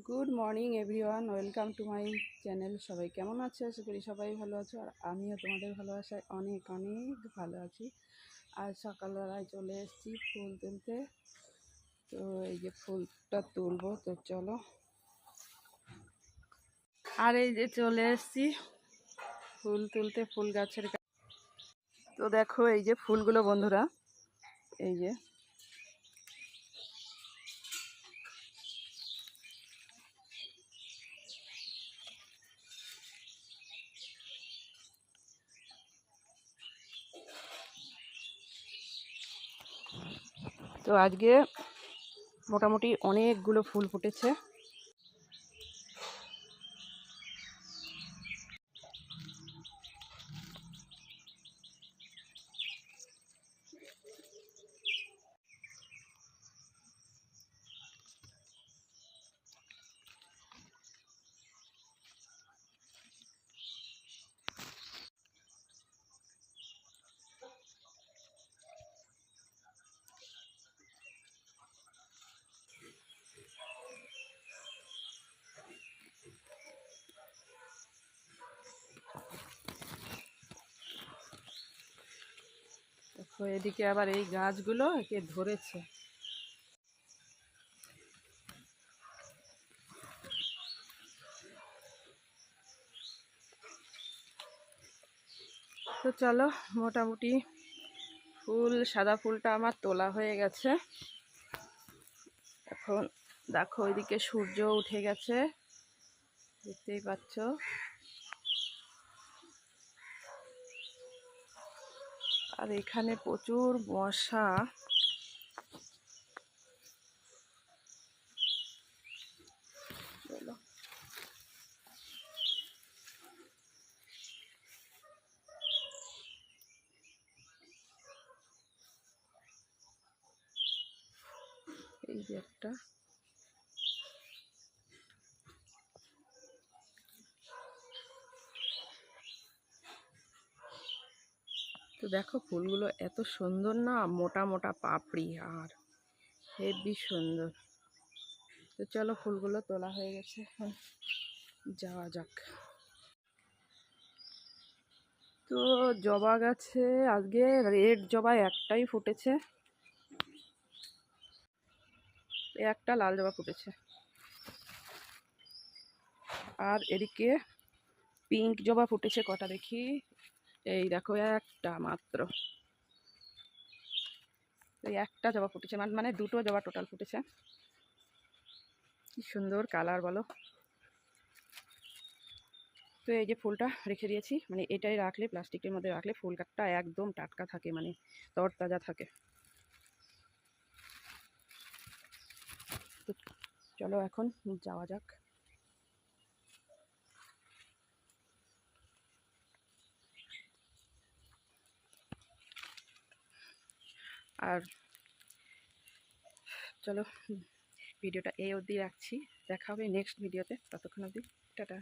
Good morning everyone, welcome to my channel. সবাই কেমন আছে? আশা করি সবাই ভালো আছো, আর আমিও তোমাদের ভালোবাসায় অনেক অনেক ভালো আছি। আজ সকালবেলায় চলে এসেছি ফুল তুলতে। তো এই যে ফুলটা তুলবো, তো চলো। আর এই যে চলে এসেছি ফুল তুলতে, ফুল গাছের তো দেখো এই যে ফুলগুলো বন্ধুরা, এই যে তো আজকে মোটামুটি অনেকগুলো ফুল ফুটেছে। দেখো এদিকে আবার এই গাছগুলো একে ধরেছে। তো চলো, মোটামুটি ফুল, সাদা ফুলটা আমার তোলা হয়ে গেছে। এখন দেখো ওইদিকে সূর্য উঠে গেছে, দেখতেই পাচ্ছ। আর এখানে প্রচুর মশা। চলো, এই যে একটা। তো দেখো ফুলগুলো এত সুন্দর না, মোটা মোটা পাপড়ি, আর হেবি সুন্দর। তো চলো, ফুলগুলো তোলা হয়ে গেছে, এখন যাওয়া যাক। তো জবা গাছে আজকে রেড জবা একটাই ফুটেছে, একটা লাল জবা ফুটেছে। আর এদিকে পিঙ্ক জবা ফুটেছে কটা দেখি, এই দেখো একটা মাত্র। এই একটা জবা ফুটেছে, মানে দুটো জবা টোটাল ফুটেছে। কি সুন্দর কালার বলো। তো এই যে ফুলটা রেখে দিয়েছি, মানে এটাই রাখলে, প্লাস্টিকের মধ্যে রাখলে ফুলটা একদম টাটকা থাকে, মানে তরতাজা থাকে। তো চলো এখন যাওয়া যাক। আর চলো, ভিডিওটা এই অবধি রাখছি। দেখা হবে নেক্সট ভিডিওতে, ততক্ষণ অবধি টাটা।